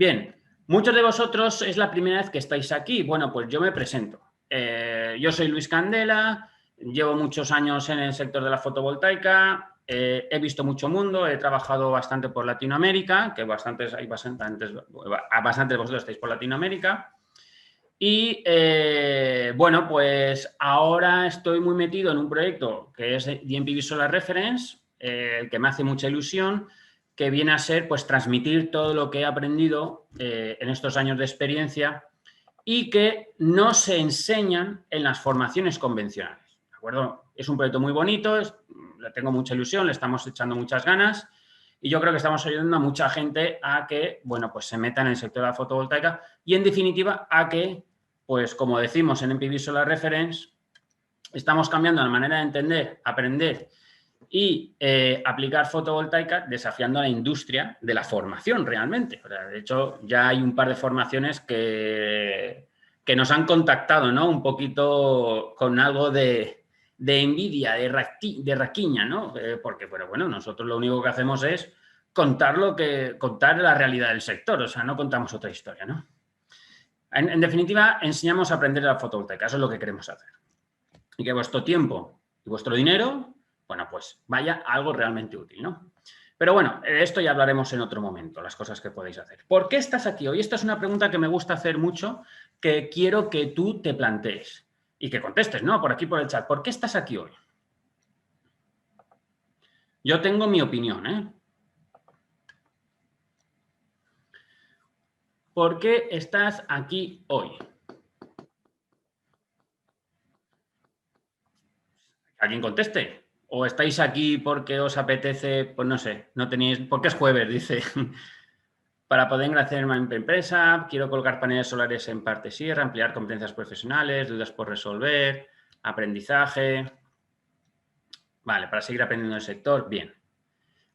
Bien, muchos de vosotros es la primera vez que estáis aquí. Bueno, pues yo me presento. Yo soy Luis Candela, llevo muchos años en el sector de la fotovoltaica, he visto mucho mundo, he trabajado bastante por Latinoamérica, que bastantes de vosotros estáis por Latinoamérica. Y bueno, pues ahora estoy muy metido en un proyecto que es DMPV Solar Reference, que me hace mucha ilusión, que viene a ser pues transmitir todo lo que he aprendido en estos años de experiencia y que no se enseñan en las formaciones convencionales, ¿de acuerdo? Es un proyecto muy bonito, le tengo mucha ilusión, le estamos echando muchas ganas y yo creo que estamos ayudando a mucha gente a que, bueno, pues se meta en el sector de la fotovoltaica y, en definitiva, a que, pues como decimos en MPV Solar Reference, estamos cambiando la manera de entender, aprender y aplicar fotovoltaica desafiando a la industria de la formación realmente. O sea, de hecho, ya hay un par de formaciones que nos han contactado, ¿no? Un poquito con algo de envidia, de raquiña, ¿no? Porque, bueno, nosotros lo único que hacemos es contar la realidad del sector, o sea, no contamos otra historia, ¿no? En definitiva, enseñamos a aprender la fotovoltaica, eso es lo que queremos hacer. Y que vuestro tiempo y vuestro dinero, bueno, pues vaya a algo realmente útil, ¿no? Pero bueno, de esto ya hablaremos en otro momento, las cosas que podéis hacer. ¿Por qué estás aquí hoy? Esta es una pregunta que me gusta hacer mucho, que quiero que tú te plantees y que contestes, ¿no? Por aquí, por el chat. ¿Por qué estás aquí hoy? Yo tengo mi opinión, ¿eh? ¿Por qué estás aquí hoy? ¿Alguien conteste? ¿O estáis aquí porque os apetece, pues no sé, no tenéis, porque es jueves, dice, para poder engrandar en una empresa, quiero colocar paneles solares en parte sierra, ampliar competencias profesionales, dudas por resolver, aprendizaje, vale, para seguir aprendiendo del sector, bien,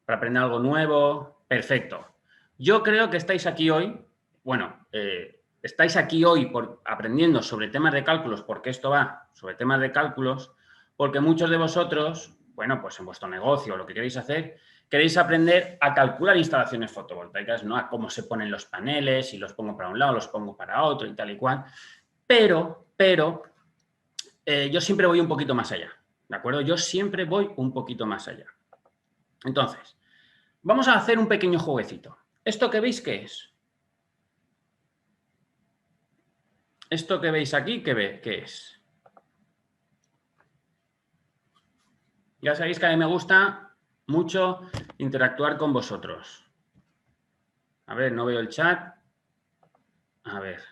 para aprender algo nuevo, perfecto. Yo creo que estáis aquí hoy, bueno, estáis aquí hoy aprendiendo sobre temas de cálculos, porque esto va sobre temas de cálculos, porque muchos de vosotros, bueno, pues en vuestro negocio, lo que queréis hacer, queréis aprender a calcular instalaciones fotovoltaicas, ¿no? A cómo se ponen los paneles, si los pongo para un lado, los pongo para otro y tal y cual. Pero yo siempre voy un poquito más allá, ¿de acuerdo? Yo siempre voy un poquito más allá. Entonces, vamos a hacer un pequeño jueguecito. ¿Esto que veis qué es? ¿Esto que veis aquí qué es? Ya sabéis que a mí me gusta mucho interactuar con vosotros. A ver, no veo el chat. A ver.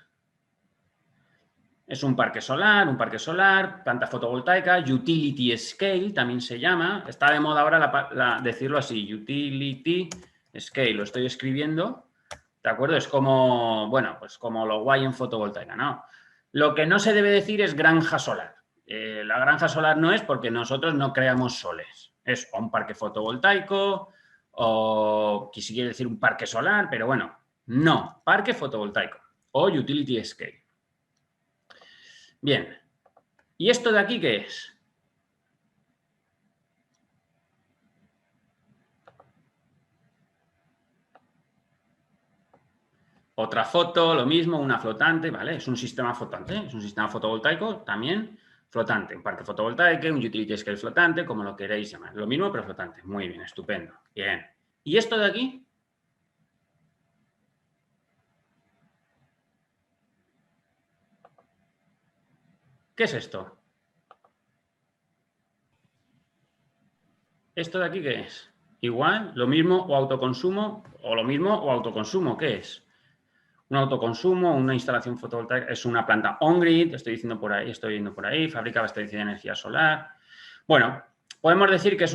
Es un parque solar, planta fotovoltaica, utility scale también se llama. Está de moda ahora decirlo así, utility scale. Lo estoy escribiendo, ¿de acuerdo? Es como, bueno, pues como lo guay en fotovoltaica, ¿no? Lo que no se debe decir es granja solar. La granja solar no es porque nosotros no creamos soles. Es un parque fotovoltaico o si quiere decir un parque solar, pero bueno, no, parque fotovoltaico o utility scale. Bien, ¿y esto de aquí qué es? Otra foto, lo mismo, una flotante, ¿vale? Es un sistema flotante, es un sistema fotovoltaico también flotante. Un parque fotovoltaico, un utility scale flotante, como lo queréis llamar. Lo mismo, pero flotante. Muy bien, estupendo. Bien. ¿Y esto de aquí? ¿Qué es esto? ¿Esto de aquí qué es? Igual, lo mismo o autoconsumo, o lo mismo o autoconsumo, ¿qué es? Un autoconsumo, una instalación fotovoltaica, es una planta on-grid, estoy viendo por ahí, fabrica abastecida de energía solar. Bueno, podemos decir que es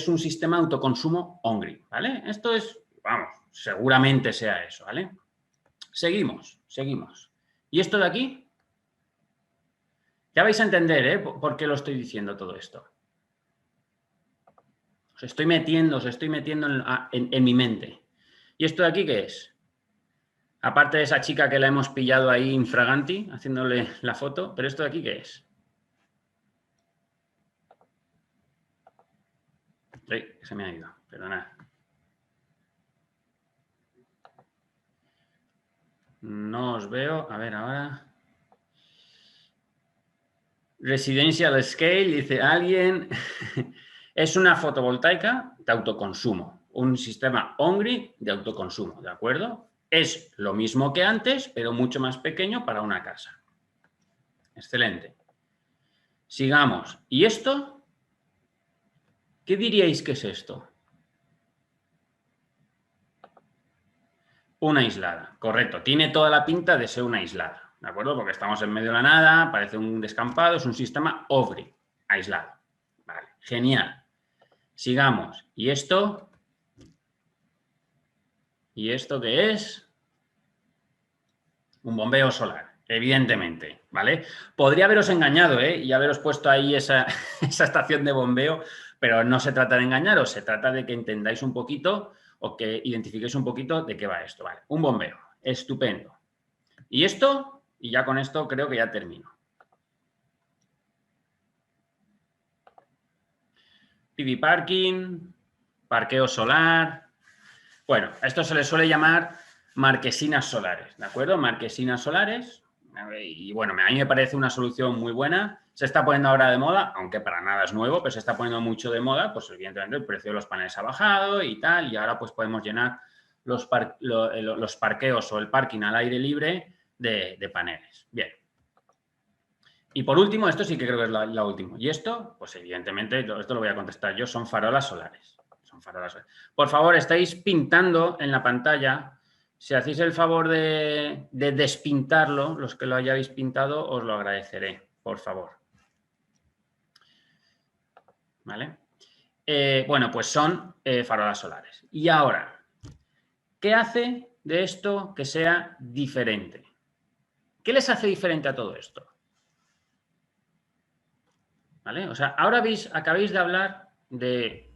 un sistema de autoconsumo on-grid, ¿vale? Esto es, vamos, seguramente sea eso, ¿vale? Seguimos. ¿Y esto de aquí? Ya vais a entender, ¿eh? ¿Por qué lo estoy diciendo todo esto? Os estoy metiendo en mi mente. ¿Y esto de aquí qué es? Aparte de esa chica que la hemos pillado ahí infraganti, haciéndole la foto, pero ¿esto de aquí qué es? Sí, se me ha ido, perdonad. No os veo. A ver, ahora. Residential Scale, dice alguien. Es una fotovoltaica de autoconsumo. Un sistema on-grid de autoconsumo, ¿de acuerdo? Es lo mismo que antes, pero mucho más pequeño para una casa. Excelente. Sigamos. ¿Y esto? ¿Qué diríais que es esto? Una aislada, correcto. Tiene toda la pinta de ser una aislada, ¿de acuerdo? Porque estamos en medio de la nada, parece un descampado, es un sistema off-grid, aislado. Vale, genial. Sigamos. ¿Y esto? ¿Y esto qué es? Un bombeo solar, evidentemente, ¿vale? Podría haberos engañado, y haberos puesto ahí esa estación de bombeo, pero no se trata de engañaros, se trata de que entendáis un poquito o que identifiquéis un poquito de qué va esto, ¿vale? Un bombeo, estupendo. ¿Y esto? Y ya con esto creo que ya termino. PV parking, parqueo solar. Bueno, a esto se le suele llamar marquesinas solares, ¿de acuerdo? Marquesinas solares. Y bueno, a mí me parece una solución muy buena. Se está poniendo ahora de moda, aunque para nada es nuevo, pero se está poniendo mucho de moda, pues evidentemente el precio de los paneles ha bajado y tal, y ahora pues podemos llenar los parqueos o el parking al aire libre de paneles. Bien. Y por último, esto sí que creo que es la última. Y esto, pues evidentemente, esto lo voy a contestar yo, son farolas solares. Son farolas solares. Por favor, estáis pintando en la pantalla. Si hacéis el favor de despintarlo, los que lo hayáis pintado, os lo agradeceré, por favor. ¿Vale? Bueno, pues son farolas solares. Y ahora, ¿qué hace de esto que sea diferente? ¿Qué les hace diferente a todo esto? ¿Vale? O sea, ahora acabáis de hablar de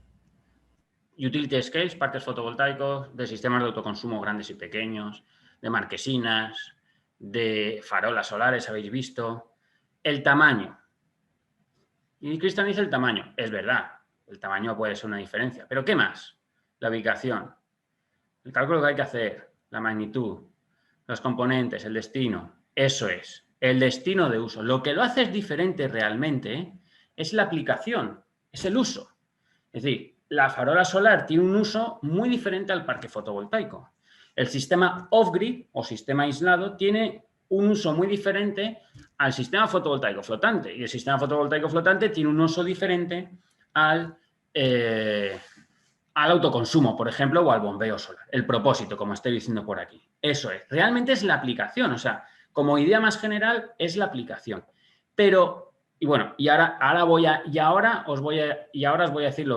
utility scales, parques fotovoltaicos, de sistemas de autoconsumo grandes y pequeños, de marquesinas, de farolas solares, habéis visto. El tamaño. Y Cristian dice el tamaño. Es verdad, el tamaño puede ser una diferencia. ¿Pero qué más? La ubicación, el cálculo que hay que hacer, la magnitud, los componentes, el destino. Eso es, el destino de uso. Lo que lo hace diferente realmente es la aplicación, es el uso. Es decir, la farola solar tiene un uso muy diferente al parque fotovoltaico. El sistema off-grid o sistema aislado tiene un uso muy diferente al sistema fotovoltaico flotante. Y el sistema fotovoltaico flotante tiene un uso diferente al autoconsumo, por ejemplo, o al bombeo solar. El propósito, como estoy diciendo por aquí. Eso es. Realmente es la aplicación. O sea, como idea más general, es la aplicación. Pero, y bueno, y ahora os voy a decir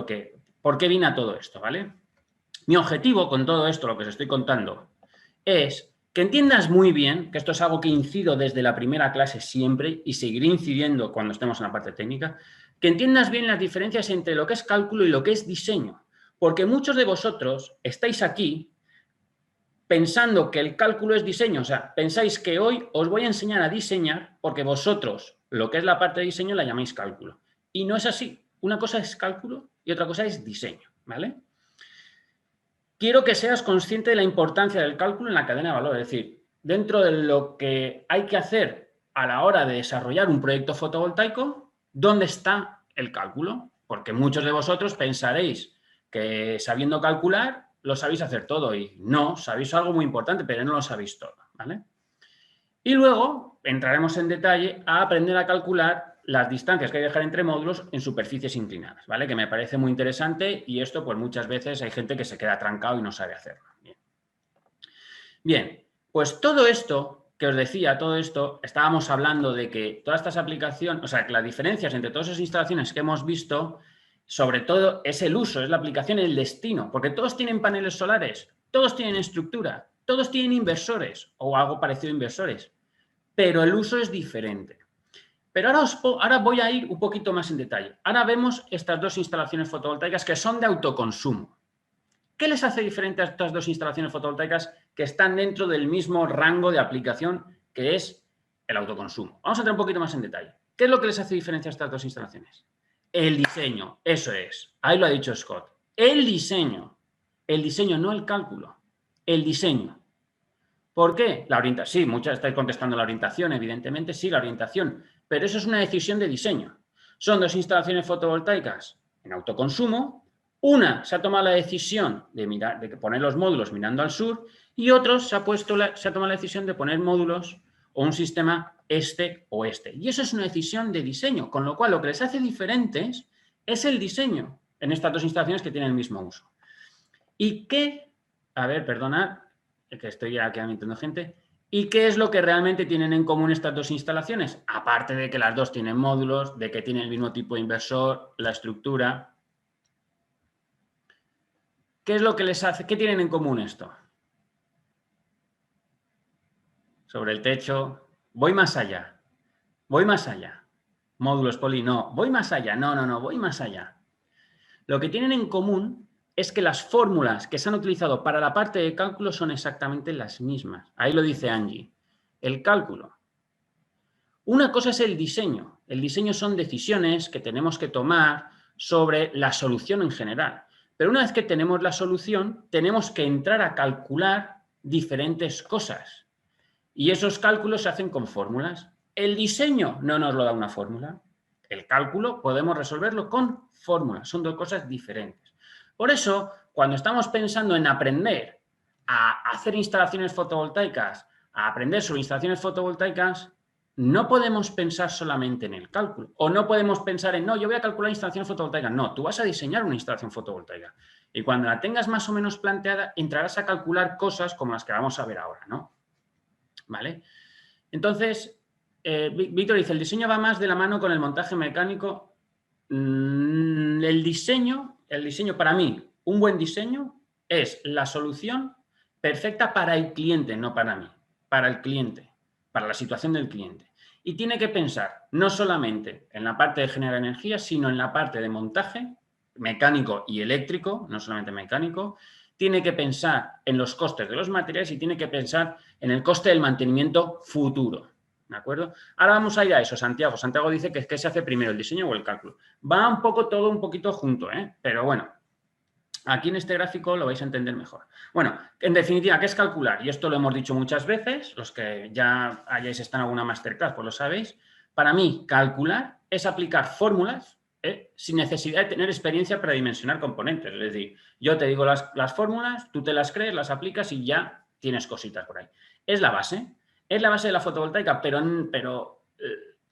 por qué vine a todo esto, ¿vale? Mi objetivo con todo esto, lo que os estoy contando, es que entiendas muy bien, que esto es algo que incido desde la primera clase siempre y seguiré incidiendo cuando estemos en la parte técnica, que entiendas bien las diferencias entre lo que es cálculo y lo que es diseño. Porque muchos de vosotros estáis aquí pensando que el cálculo es diseño. O sea, pensáis que hoy os voy a enseñar a diseñar porque vosotros lo que es la parte de diseño la llamáis cálculo. Y no es así. Una cosa es cálculo y otra cosa es diseño, ¿vale? Quiero que seas consciente de la importancia del cálculo en la cadena de valor. Es decir, dentro de lo que hay que hacer a la hora de desarrollar un proyecto fotovoltaico, ¿dónde está el cálculo? Porque muchos de vosotros pensaréis que sabiendo calcular lo sabéis hacer todo y no, sabéis algo muy importante, pero no lo sabéis todo, ¿vale? Y luego entraremos en detalle a aprender a calcular las distancias que hay que dejar entre módulos en superficies inclinadas, ¿vale? Que me parece muy interesante y esto, pues muchas veces hay gente que se queda trancado y no sabe hacerlo. Bien, pues todo esto que os decía, todo esto, estábamos hablando de que todas estas aplicaciones, o sea, que las diferencias entre todas esas instalaciones que hemos visto, sobre todo es el uso, es la aplicación, el destino, porque todos tienen paneles solares, todos tienen estructura, todos tienen inversores o algo parecido a inversores, pero el uso es diferente. Pero ahora voy a ir un poquito más en detalle. Ahora vemos estas dos instalaciones fotovoltaicas que son de autoconsumo. ¿Qué les hace diferente a estas dos instalaciones fotovoltaicas que están dentro del mismo rango de aplicación que es el autoconsumo? Vamos a entrar un poquito más en detalle. ¿Qué es lo que les hace diferencia a estas dos instalaciones? El diseño, eso es. Ahí lo ha dicho Scott. El diseño, no el cálculo, el diseño. ¿Por qué? La orientación, sí, muchas estáis contestando la orientación, evidentemente, sí, la orientación, pero eso es una decisión de diseño. Son dos instalaciones fotovoltaicas en autoconsumo, una se ha tomado la decisión de poner los módulos mirando al sur y otro se ha tomado la decisión de poner módulos o un sistema este-oeste. Y eso es una decisión de diseño, con lo cual lo que les hace diferentes es el diseño en estas dos instalaciones que tienen el mismo uso. ¿Y qué? A ver, perdonad, que estoy aquí admitiendo gente. ¿Y qué es lo que realmente tienen en común estas dos instalaciones? Aparte de que las dos tienen módulos, de que tienen el mismo tipo de inversor, la estructura. ¿Qué es lo que les hace? ¿Qué tienen en común esto? Sobre el techo. Voy más allá. Voy más allá. Módulos poli, no. Voy más allá. No, voy más allá. Lo que tienen en común es que las fórmulas que se han utilizado para la parte de cálculo son exactamente las mismas. Ahí lo dice Angie. El cálculo. Una cosa es el diseño. El diseño son decisiones que tenemos que tomar sobre la solución en general. Pero una vez que tenemos la solución, tenemos que entrar a calcular diferentes cosas. Y esos cálculos se hacen con fórmulas. El diseño no nos lo da una fórmula. El cálculo podemos resolverlo con fórmulas. Son dos cosas diferentes. Por eso, cuando estamos pensando en aprender a hacer instalaciones fotovoltaicas, a aprender sobre instalaciones fotovoltaicas, no podemos pensar solamente en el cálculo. O no podemos pensar en, no, yo voy a calcular instalaciones fotovoltaicas. No, tú vas a diseñar una instalación fotovoltaica. Y cuando la tengas más o menos planteada, entrarás a calcular cosas como las que vamos a ver ahora, ¿no? ¿Vale? Entonces, Víctor dice, el diseño va más de la mano con el montaje mecánico. El diseño, para mí, un buen diseño es la solución perfecta para el cliente, no para mí, para el cliente, para la situación del cliente. Y tiene que pensar no solamente en la parte de generar energía, sino en la parte de montaje mecánico y eléctrico, no solamente mecánico. Tiene que pensar en los costes de los materiales y tiene que pensar en el coste del mantenimiento futuro. ¿De acuerdo? Ahora vamos a ir a eso, Santiago. Santiago dice que se hace primero, el diseño o el cálculo. Va un poco todo un poquito junto, ¿eh? Pero bueno, aquí en este gráfico lo vais a entender mejor. Bueno, en definitiva, ¿qué es calcular? Y esto lo hemos dicho muchas veces, los que ya hayáis estado en alguna masterclass, pues lo sabéis. Para mí, calcular es aplicar fórmulas sin necesidad de tener experiencia para dimensionar componentes. Es decir, yo te digo las fórmulas, tú te las crees, las aplicas y ya tienes cositas por ahí. Es la base de la fotovoltaica, pero o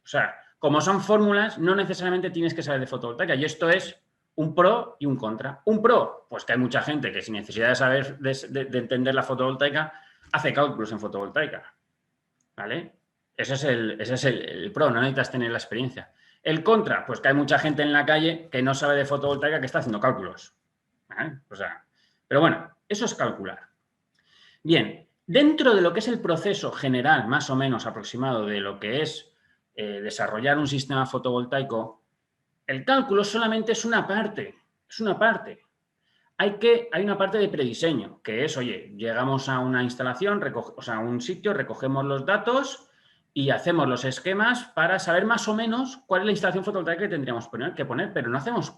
sea, como son fórmulas, no necesariamente tienes que saber de fotovoltaica. Y esto es un pro y un contra. Un pro, pues que hay mucha gente que sin necesidad de saber, de entender la fotovoltaica, hace cálculos en fotovoltaica. ¿Vale? Ese es el pro, no necesitas tener la experiencia. El contra, pues que hay mucha gente en la calle que no sabe de fotovoltaica que está haciendo cálculos. ¿Vale? O sea, pero bueno, eso es calcular. Bien, dentro de lo que es el proceso general, más o menos aproximado de lo que es desarrollar un sistema fotovoltaico, el cálculo solamente es una parte, Hay una parte de prediseño, que es, oye, llegamos a una instalación, a un sitio, recogemos los datos y hacemos los esquemas para saber más o menos cuál es la instalación fotovoltaica que tendríamos que poner, pero no hacemos,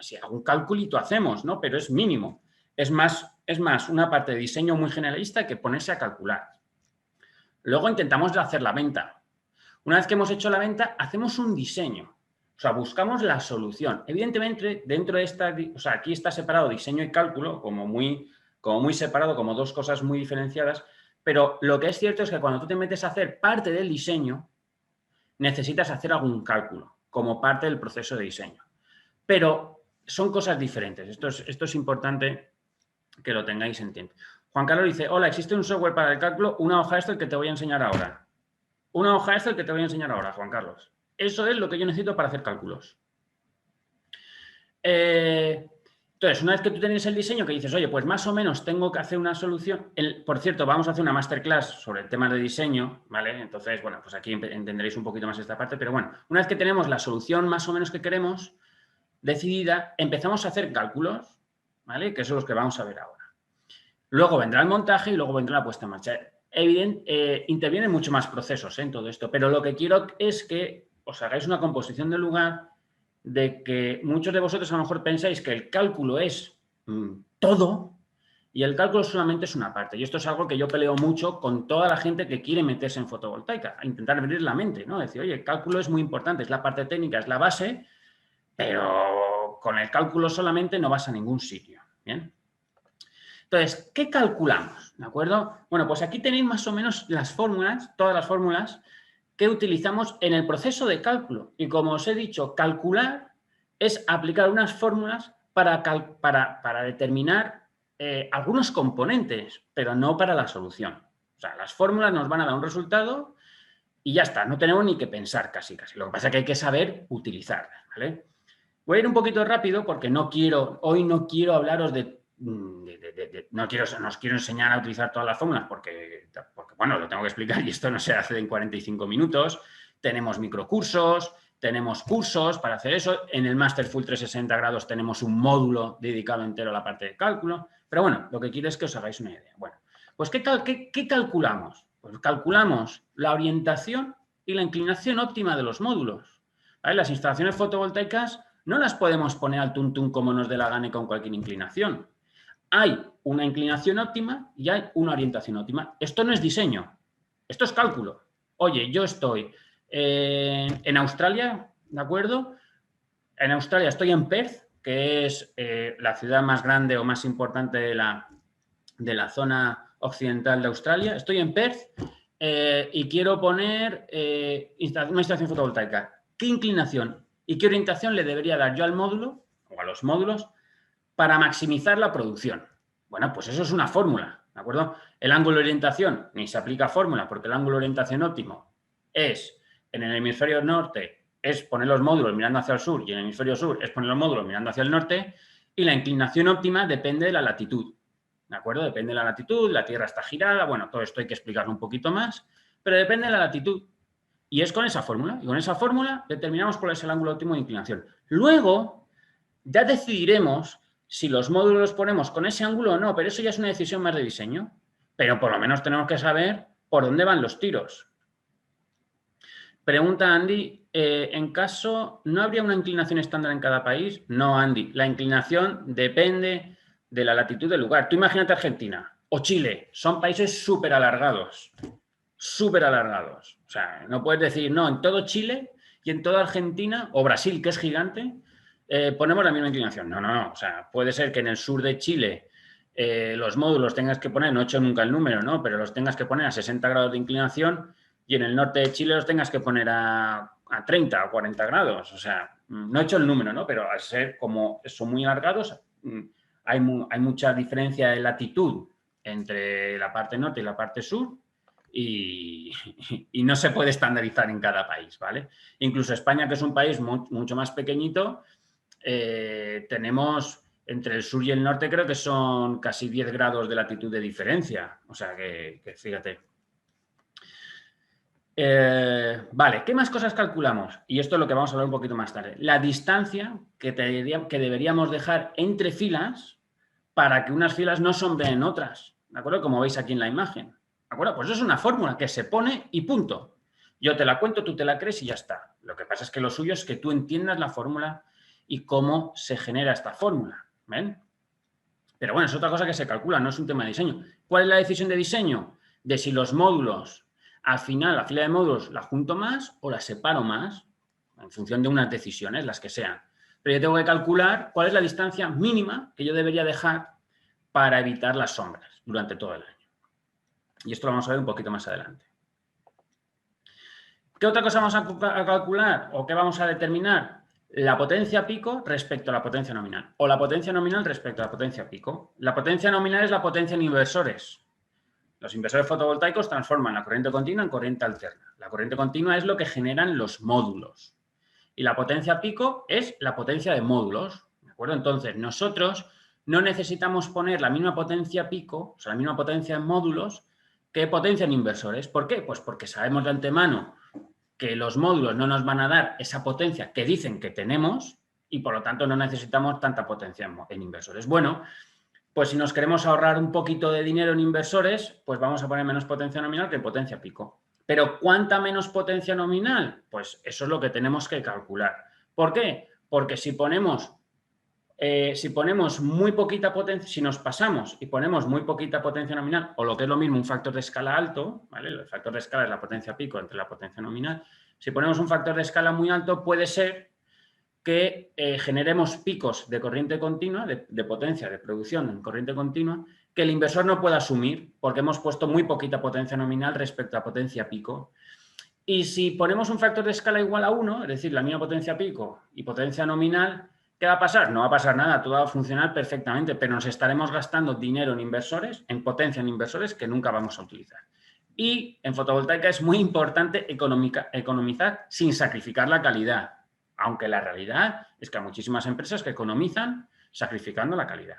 si algún calculito hacemos, ¿no? Pero es mínimo. Es más una parte de diseño muy generalista que ponerse a calcular. Luego intentamos hacer la venta. Una vez que hemos hecho la venta, hacemos un diseño. O sea, buscamos la solución. Evidentemente, dentro de esta, aquí está separado diseño y cálculo, como muy separado, como dos cosas muy diferenciadas, pero lo que es cierto es que cuando tú te metes a hacer parte del diseño, necesitas hacer algún cálculo, como parte del proceso de diseño. Pero son cosas diferentes. Esto es importante que lo tengáis en tiempo. Juan Carlos dice, hola, existe un software para el cálculo, una hoja Excel que te voy a enseñar ahora. Una hoja Excel que te voy a enseñar ahora, Juan Carlos. Eso es lo que yo necesito para hacer cálculos. Entonces, una vez que tú tienes el diseño que dices, oye, pues más o menos tengo que hacer una solución. Por cierto, vamos a hacer una masterclass sobre el tema de diseño, ¿vale? Entonces, bueno, pues aquí entenderéis un poquito más esta parte, pero bueno, una vez que tenemos la solución más o menos que queremos decidida, empezamos a hacer cálculos, ¿vale? Que son los que vamos a ver ahora. Luego vendrá el montaje y luego vendrá la puesta en marcha. Intervienen mucho más procesos en todo esto, pero lo que quiero es que os hagáis una composición del lugar de que muchos de vosotros a lo mejor pensáis que el cálculo es todo Y el cálculo solamente es una parte. Y esto es algo que yo peleo mucho con toda la gente que quiere meterse en fotovoltaica, a intentar abrir la mente, ¿no? Decir, oye, el cálculo es muy importante, es la parte técnica, es la base, pero con el cálculo solamente no vas a ningún sitio, ¿bien? Entonces, ¿qué calculamos? ¿De acuerdo? Bueno, pues aquí tenéis más o menos las fórmulas, todas las fórmulas que utilizamos en el proceso de cálculo. Y como os he dicho, calcular es aplicar unas fórmulas para determinar algunos componentes, pero no para la solución. O sea, las fórmulas nos van a dar un resultado y ya está, no tenemos ni que pensar casi. Lo que pasa es que hay que saber utilizarlas, ¿vale? Voy a ir un poquito rápido porque hoy no quiero hablaros no os quiero enseñar a utilizar todas las fórmulas porque, bueno, lo tengo que explicar y esto no se hace en 45 minutos. Tenemos microcursos, tenemos cursos para hacer eso. En el Master Full 360 grados tenemos un módulo dedicado entero a la parte de cálculo. Pero bueno, lo que quiero es que os hagáis una idea. Bueno, pues ¿qué calculamos? Pues calculamos la orientación y la inclinación óptima de los módulos. ¿Vale? Las instalaciones fotovoltaicas no las podemos poner al tuntún como nos dé la gana y con cualquier inclinación. Hay una inclinación óptima y hay una orientación óptima. Esto no es diseño, esto es cálculo. Oye, yo estoy en Australia, ¿de acuerdo? En Australia estoy en Perth, que es la ciudad más grande o más importante de la zona occidental de Australia. Estoy en Perth y quiero poner una instalación fotovoltaica. ¿Qué inclinación y qué orientación le debería dar yo al módulo o a los módulos para maximizar la producción? Bueno, pues eso es una fórmula, ¿de acuerdo? El ángulo de orientación ni se aplica fórmula porque el ángulo de orientación óptimo es en el hemisferio norte es poner los módulos mirando hacia el sur y en el hemisferio sur es poner los módulos mirando hacia el norte y la inclinación óptima depende de la latitud, ¿de acuerdo? Depende de la latitud, la Tierra está girada, bueno, todo esto hay que explicarlo un poquito más, pero depende de la latitud. Y es con esa fórmula. Y con esa fórmula determinamos cuál es el ángulo óptimo de inclinación. Luego, ya decidiremos si los módulos los ponemos con ese ángulo o no, pero eso ya es una decisión más de diseño. Pero por lo menos tenemos que saber por dónde van los tiros. Pregunta Andy, en caso, ¿no habría una inclinación estándar en cada país? No, Andy, la inclinación depende de la latitud del lugar. Tú imagínate Argentina o Chile, son países súper alargados. Súper alargados. O sea, no puedes decir, no, en todo Chile y en toda Argentina, o Brasil, que es gigante, ponemos la misma inclinación. No, no, no. O sea, puede ser que en el sur de Chile los módulos tengas que poner, no he hecho nunca el número, ¿no? Pero los tengas que poner a 60 grados de inclinación y en el norte de Chile los tengas que poner a 30 o 40 grados. O sea, no he hecho el número, ¿no? Pero al ser como son muy alargados, hay mucha diferencia de latitud entre la parte norte y la parte sur. Y no se puede estandarizar en cada país, ¿vale? Incluso España, que es un país mucho más pequeñito, tenemos entre el sur y el norte creo que son casi 10 grados de latitud de diferencia. O sea que fíjate. Vale, ¿qué más cosas calculamos? Y esto es lo que vamos a hablar un poquito más tarde. La distancia que deberíamos dejar entre filas para que unas filas no sombren otras, ¿de acuerdo? Como veis aquí en la imagen. ¿De acuerdo? Pues eso es una fórmula que se pone y punto. Yo te la cuento, tú te la crees y ya está. Lo que pasa es que lo suyo es que tú entiendas la fórmula y cómo se genera esta fórmula. ¿Ven? Pero bueno, es otra cosa que se calcula, no es un tema de diseño. ¿Cuál es la decisión de diseño? De si los módulos, al final, la fila de módulos la junto más o la separo más, en función de unas decisiones, las que sean. Pero yo tengo que calcular cuál es la distancia mínima que yo debería dejar para evitar las sombras durante todo el año. Y esto lo vamos a ver un poquito más adelante. ¿Qué otra cosa vamos a calcular o qué vamos a determinar? La potencia pico respecto a la potencia nominal o la potencia nominal respecto a la potencia pico. La potencia nominal es la potencia en inversores. Los inversores fotovoltaicos transforman la corriente continua en corriente alterna. La corriente continua es lo que generan los módulos. Y la potencia pico es la potencia de módulos. ¿De acuerdo? Entonces, nosotros no necesitamos poner la misma potencia pico, o sea, la misma potencia en módulos, que potencia en inversores. ¿Por qué? Pues porque sabemos de antemano que los módulos no nos van a dar esa potencia que dicen que tenemos y, por lo tanto, no necesitamos tanta potencia en inversores. Bueno, pues si nos queremos ahorrar un poquito de dinero en inversores, pues vamos a poner menos potencia nominal que potencia pico. Pero ¿cuánta menos potencia nominal? Pues eso es lo que tenemos que calcular. ¿Por qué? Porque si ponemos Si ponemos muy poquita potencia, si nos pasamos y ponemos muy poquita potencia nominal, o lo que es lo mismo, un factor de escala alto, ¿vale? El factor de escala es la potencia pico entre la potencia nominal. Si ponemos un factor de escala muy alto, puede ser que generemos picos de corriente continua, de potencia de producción en corriente continua, que el inversor no pueda asumir porque hemos puesto muy poquita potencia nominal respecto a potencia pico. Y si ponemos un factor de escala igual a 1, es decir, la misma potencia pico y potencia nominal, ¿qué va a pasar? No va a pasar nada, todo va a funcionar perfectamente, pero nos estaremos gastando dinero en inversores, en potencia en inversores que nunca vamos a utilizar. Y en fotovoltaica es muy importante economizar sin sacrificar la calidad, aunque la realidad es que hay muchísimas empresas que economizan sacrificando la calidad.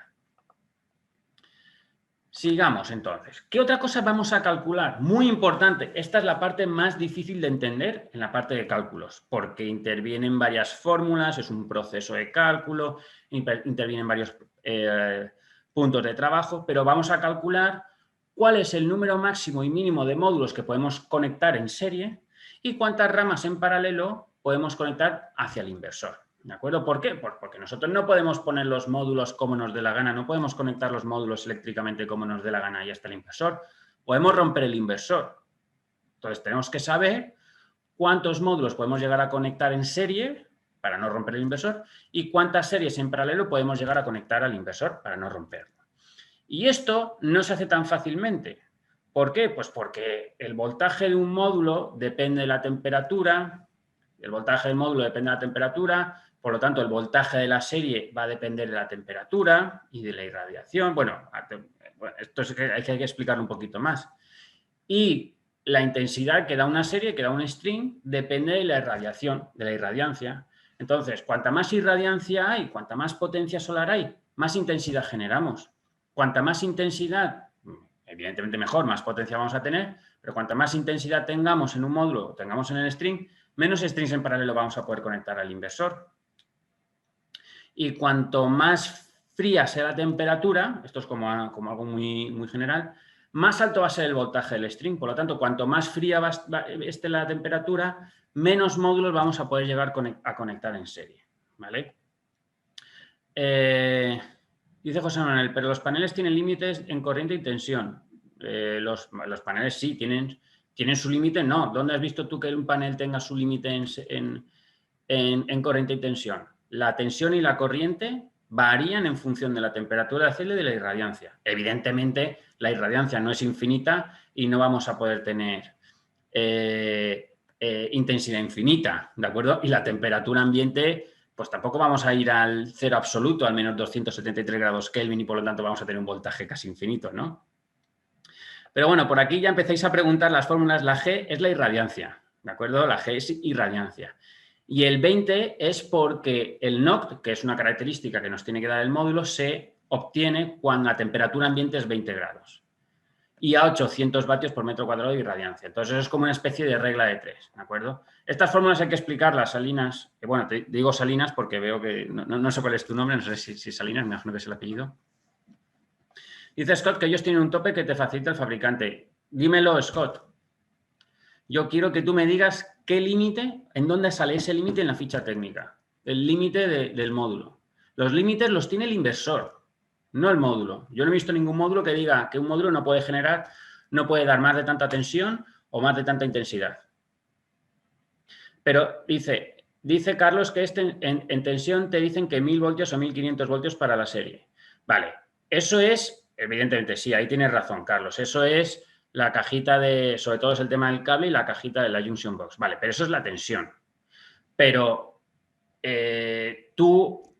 Sigamos entonces. ¿Qué otra cosa vamos a calcular? Muy importante, esta es la parte más difícil de entender en la parte de cálculos, porque intervienen varias fórmulas, es un proceso de cálculo, intervienen varios puntos de trabajo, pero vamos a calcular cuál es el número máximo y mínimo de módulos que podemos conectar en serie y cuántas ramas en paralelo podemos conectar hacia el inversor. ¿De acuerdo? ¿Por qué? Porque nosotros no podemos poner los módulos como nos dé la gana, no podemos conectar los módulos eléctricamente como nos dé la gana y hasta el inversor. Podemos romper el inversor. Entonces tenemos que saber cuántos módulos podemos llegar a conectar en serie para no romper el inversor y cuántas series en paralelo podemos llegar a conectar al inversor para no romperlo. Y esto no se hace tan fácilmente. ¿Por qué? Pues porque el voltaje de un módulo depende de la temperatura, el voltaje del módulo depende de la temperatura, por lo tanto el voltaje de la serie va a depender de la temperatura y de la irradiación. Bueno, esto es que hay que explicarlo un poquito más. Y la intensidad que da una serie, que da un string, depende de la irradiación, de la irradiancia. Entonces, cuanta más irradiancia hay, cuanta más potencia solar hay, más intensidad generamos. Cuanta más intensidad, evidentemente mejor, más potencia vamos a tener, pero cuanta más intensidad tengamos en un módulo, tengamos en el string, menos strings en paralelo vamos a poder conectar al inversor. Y cuanto más fría sea la temperatura, esto es como algo muy general, más alto va a ser el voltaje del string. Por lo tanto, cuanto más fría esté la temperatura, menos módulos vamos a poder llegar a conectar en serie. ¿Vale? Dice José Manuel, pero los paneles tienen límites en corriente y tensión. Los paneles sí, tienen su límite. No, ¿dónde has visto tú que un panel tenga su límite en corriente y tensión? La tensión y la corriente varían en función de la temperatura de celda y de la irradiancia. Evidentemente, la irradiancia no es infinita y no vamos a poder tener intensidad infinita, ¿de acuerdo? Y la temperatura ambiente, pues tampoco vamos a ir al cero absoluto, al menos 273 grados Kelvin y por lo tanto vamos a tener un voltaje casi infinito, ¿no? Pero bueno, por aquí ya empezáis a preguntar las fórmulas. La G es la irradiancia, ¿de acuerdo? La G es irradiancia. Y el 20 es porque el NOC, que es una característica que nos tiene que dar el módulo, se obtiene cuando la temperatura ambiente es 20 grados. Y a 800 vatios por metro cuadrado de irradiancia. Entonces, eso es como una especie de regla de 3, ¿de acuerdo? Estas fórmulas hay que explicarlas, Salinas. Bueno, te digo Salinas porque veo que no sé cuál es tu nombre, no sé si Salinas, me imagino que es el apellido. Dice Scott que ellos tienen un tope que te facilita el fabricante. Dímelo, Scott. Yo quiero que tú me digas qué límite, en dónde sale ese límite en la ficha técnica. El límite del módulo. Los límites los tiene el inversor, no el módulo. Yo no he visto ningún módulo que diga que un módulo no puede generar, no puede dar más de tanta tensión o más de tanta intensidad. Pero dice Carlos que en tensión te dicen que 1000 voltios o 1500 voltios para la serie. Vale, eso es, evidentemente, sí, ahí tienes razón, Carlos. Eso es la cajita sobre todo es el tema del cable y la cajita de la junction box. Vale, pero eso es la tensión. Pero tú,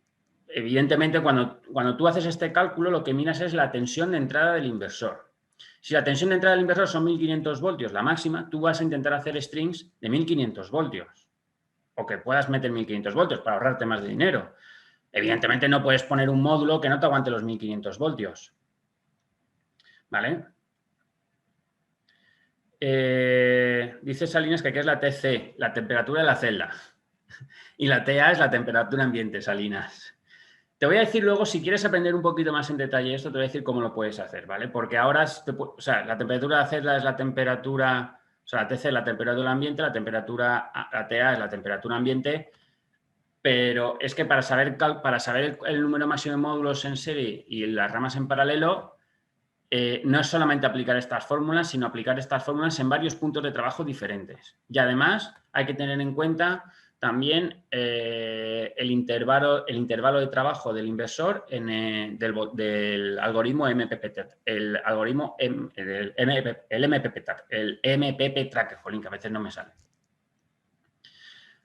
evidentemente, cuando tú haces este cálculo, lo que miras es la tensión de entrada del inversor. Si la tensión de entrada del inversor son 1500 voltios, la máxima, tú vas a intentar hacer strings de 1500 voltios. O que puedas meter 1500 voltios para ahorrarte más de dinero. Evidentemente no puedes poner un módulo que no te aguante los 1500 voltios. ¿Vale? Dice Salinas que aquí es la TC, la temperatura de la celda. Y la TA es la temperatura ambiente, Salinas. Te voy a decir luego, si quieres aprender un poquito más en detalle esto, te voy a decir cómo lo puedes hacer, ¿vale? Porque ahora, la temperatura de la celda es la temperatura, la TC es la temperatura ambiente, la TA es la temperatura ambiente. Pero es que para saber el número máximo de módulos en serie y las ramas en paralelo, no es solamente aplicar estas fórmulas, sino aplicar estas fórmulas en varios puntos de trabajo diferentes. Y además hay que tener en cuenta también el intervalo de trabajo del inversor del algoritmo MPP, el algoritmo el MPP Tracker, jolín, que a veces no me sale.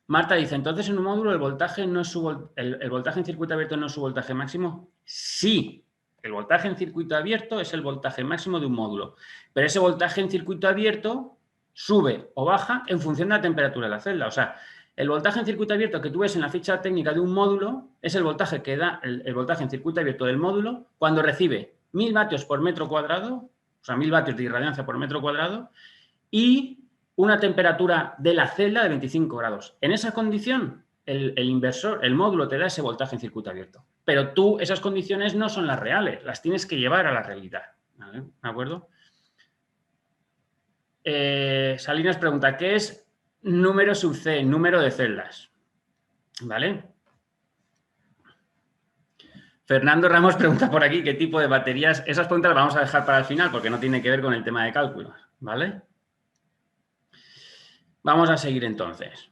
Marta dice, entonces en un módulo el voltaje no es el voltaje en circuito abierto no es su voltaje máximo. Sí, el voltaje en circuito abierto es el voltaje máximo de un módulo, pero ese voltaje en circuito abierto sube o baja en función de la temperatura de la celda. O sea, el voltaje en circuito abierto que tú ves en la ficha técnica de un módulo es el voltaje que da el voltaje en circuito abierto del módulo cuando recibe 1000 vatios por metro cuadrado, o sea, 1000 vatios de irradiancia por metro cuadrado, y una temperatura de la celda de 25 grados. En esa condición, el módulo te da ese voltaje en circuito abierto. Pero tú, esas condiciones no son las reales, las tienes que llevar a la realidad. ¿Vale? ¿De acuerdo? Salinas pregunta, ¿qué es número sub C, número de celdas? ¿Vale? Fernando Ramos pregunta por aquí qué tipo de baterías. Esas preguntas las vamos a dejar para el final porque no tiene que ver con el tema de cálculos. ¿Vale? Vamos a seguir entonces.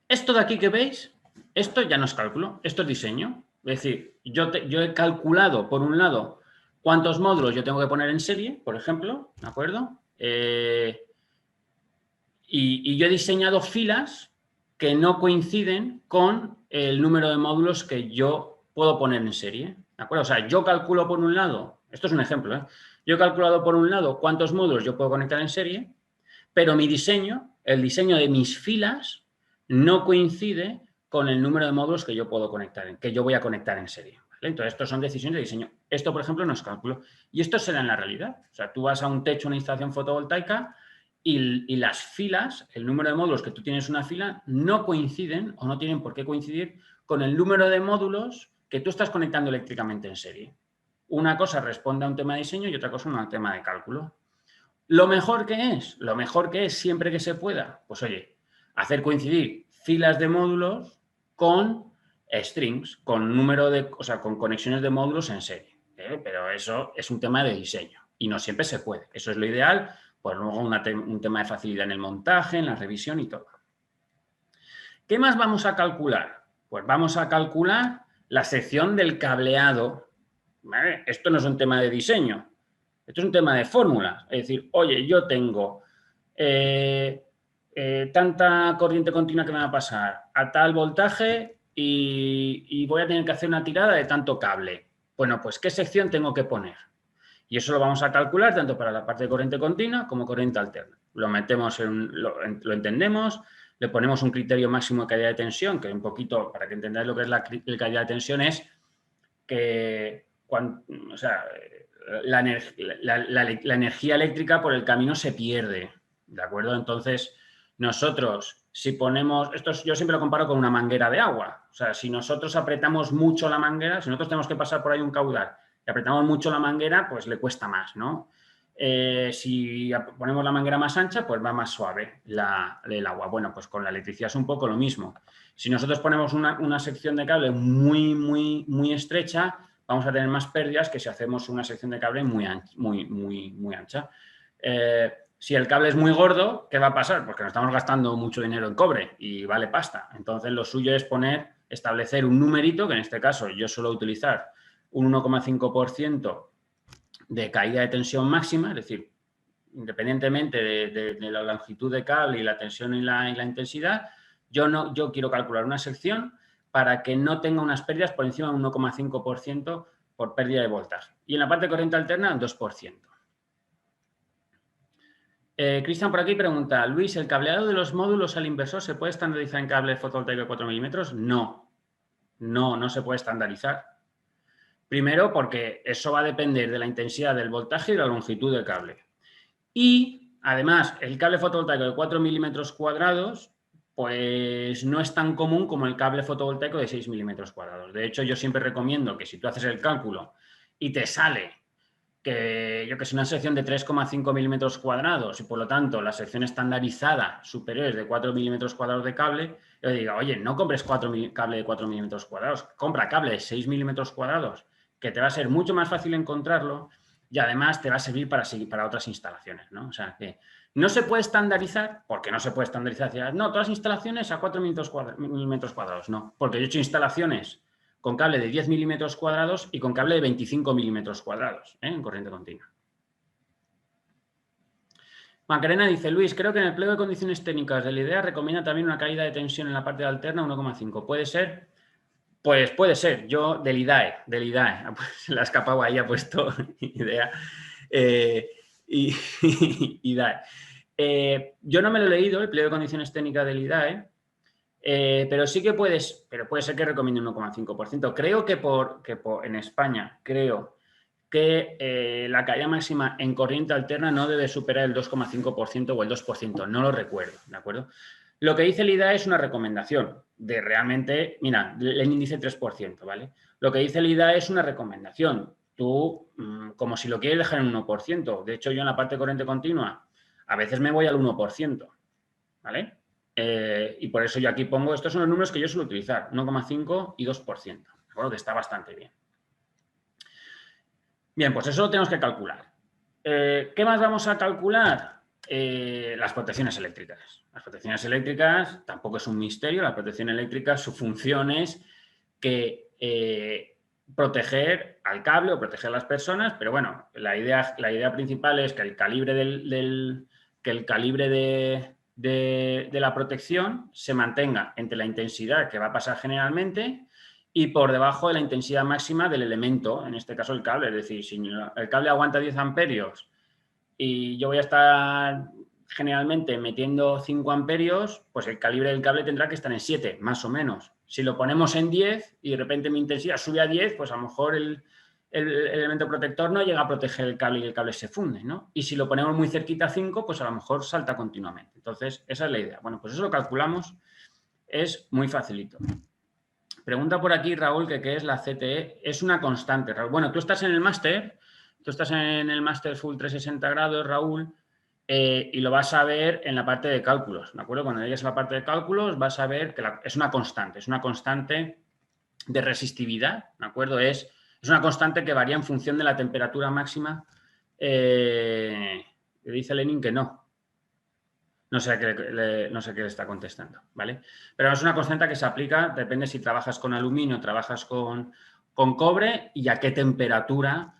Esto de aquí que veis, esto ya no es cálculo, esto es diseño. Es decir, yo he calculado, por un lado, cuántos módulos yo tengo que poner en serie, por ejemplo, ¿de acuerdo? Y yo he diseñado filas que no coinciden con el número de módulos que yo puedo poner en serie, ¿de acuerdo? O sea, yo calculo por un lado, esto es un ejemplo, ¿eh? Yo he calculado por un lado cuántos módulos yo puedo conectar en serie, pero mi diseño, el diseño de mis filas, no coincide con el número de módulos que yo puedo conectar, que yo voy a conectar en serie. ¿Vale? Entonces, estos son decisiones de diseño. Esto, por ejemplo, no es cálculo. Y esto se da en la realidad. O sea, tú vas a un techo, una instalación fotovoltaica y las filas, el número de módulos que tú tienes en una fila, no coinciden o no tienen por qué coincidir con el número de módulos que tú estás conectando eléctricamente en serie. Una cosa responde a un tema de diseño y otra cosa a un tema de cálculo. Lo mejor que es siempre que se pueda, pues oye, hacer coincidir filas de módulos con strings, con con conexiones de módulos en serie. Pero eso es un tema de diseño y no siempre se puede. Eso es lo ideal, pues luego un tema de facilidad en el montaje, en la revisión y todo. ¿Qué más vamos a calcular? Pues vamos a calcular la sección del cableado. ¿Vale? Esto no es un tema de diseño. Esto es un tema de fórmulas. Es decir, oye, yo tengo tanta corriente continua que me va a pasar a tal voltaje y voy a tener que hacer una tirada de tanto cable. Bueno, pues ¿qué sección tengo que poner? Y eso lo vamos a calcular tanto para la parte de corriente continua como corriente alterna. Lo metemos lo entendemos, le ponemos un criterio máximo de calidad de tensión, que un poquito, para que entendáis lo que es la calidad de tensión, es que la energía eléctrica por el camino se pierde, ¿de acuerdo? Entonces, nosotros, si ponemos, yo siempre lo comparo con una manguera de agua, o sea, si nosotros apretamos mucho la manguera, si nosotros tenemos que pasar por ahí un caudal y apretamos mucho la manguera, pues le cuesta más, ¿no? Si ponemos la manguera más ancha, pues va más suave el agua. Bueno, pues con la electricidad es un poco lo mismo. Si nosotros ponemos una sección de cable muy, muy, muy estrecha, vamos a tener más pérdidas que si hacemos una sección de cable muy ancha. Si el cable es muy gordo, ¿qué va a pasar? Porque nos estamos gastando mucho dinero en cobre y vale pasta. Entonces, lo suyo es establecer un numerito, que en este caso yo suelo utilizar un 1,5% de caída de tensión máxima, es decir, independientemente de la longitud de cable y la tensión y la intensidad, yo quiero calcular una sección para que no tenga unas pérdidas por encima de un 1,5% por pérdida de voltaje. Y en la parte de corriente alterna, un 2%. Cristian por aquí pregunta, Luis, ¿el cableado de los módulos al inversor se puede estandarizar en cable fotovoltaico de 4 milímetros? No, no se puede estandarizar. Primero, porque eso va a depender de la intensidad del voltaje y de la longitud del cable. Y, además, el cable fotovoltaico de 4 milímetros cuadrados, pues no es tan común como el cable fotovoltaico de 6 milímetros cuadrados. De hecho, yo siempre recomiendo que si tú haces el cálculo y te sale que es una sección de 3,5 milímetros cuadrados y, por lo tanto, la sección estandarizada superior es de 4 milímetros cuadrados de cable, yo digo, oye, no compres cable de 4 milímetros cuadrados, compra cable de 6 milímetros cuadrados, que te va a ser mucho más fácil encontrarlo y además te va a servir para otras instalaciones, ¿no? O sea, que no se puede estandarizar, porque no se puede estandarizar. No, todas las instalaciones a 4 milímetros cuadrados, no, porque yo he hecho instalaciones con cable de 10 milímetros cuadrados y con cable de 25 milímetros cuadrados, en corriente continua. Macarena dice, Luis, creo que en el pliego de condiciones técnicas de la IDEA recomienda también una caída de tensión en la parte alterna 1,5. ¿Puede ser? Pues puede ser. Yo del IDAE. Pues, se la ha escapado ahí, ha puesto IDEA. IDAE. Yo no me lo he leído, el pliego de condiciones técnicas del IDAE, pero sí que puede ser que recomiende un 1,5%. Creo que en España, creo que la caída máxima en corriente alterna no debe superar el 2,5% o el 2%, no lo recuerdo, ¿de acuerdo? Lo que dice el IDAE es una recomendación de realmente, mira, el índice 3%, ¿vale? Lo que dice el IDAE es una recomendación. Tú, como si lo quieres dejar en 1%, de hecho yo en la parte de corriente continua a veces me voy al 1%, ¿vale? Y por eso yo aquí pongo, estos son los números que yo suelo utilizar, 1,5 y 2%, ¿de acuerdo? Que está bastante bien. Bien, pues eso lo tenemos que calcular. ¿Qué más vamos a calcular? Las protecciones eléctricas. Las protecciones eléctricas tampoco es un misterio. La protección eléctrica, su función es que proteger al cable o proteger a las personas, pero bueno, la idea principal es que el calibre de la protección se mantenga entre la intensidad que va a pasar generalmente y por debajo de la intensidad máxima del elemento, en este caso el cable. Es decir, si el cable aguanta 10 amperios y yo voy a estar generalmente metiendo 5 amperios, pues el calibre del cable tendrá que estar en 7, más o menos. Si lo ponemos en 10 y de repente mi intensidad sube a 10, pues a lo mejor el elemento protector no llega a proteger el cable y el cable se funde, ¿no? Y si lo ponemos muy cerquita a 5, pues a lo mejor salta continuamente. Entonces, esa es la idea. Bueno, pues eso lo calculamos, es muy facilito. Pregunta por aquí Raúl que qué es la CTE. Es una constante, Raúl. Bueno, tú estás en el máster Full 360 grados, Raúl, y lo vas a ver en la parte de cálculos, ¿de acuerdo? Cuando llegues a la parte de cálculos vas a ver que es una constante de resistividad, ¿de acuerdo? Es una constante que varía en función de la temperatura máxima. Dice Lenin que no. No sé qué le está contestando, ¿vale? Pero es una constante que se aplica, depende si trabajas con aluminio, trabajas con cobre y a qué temperatura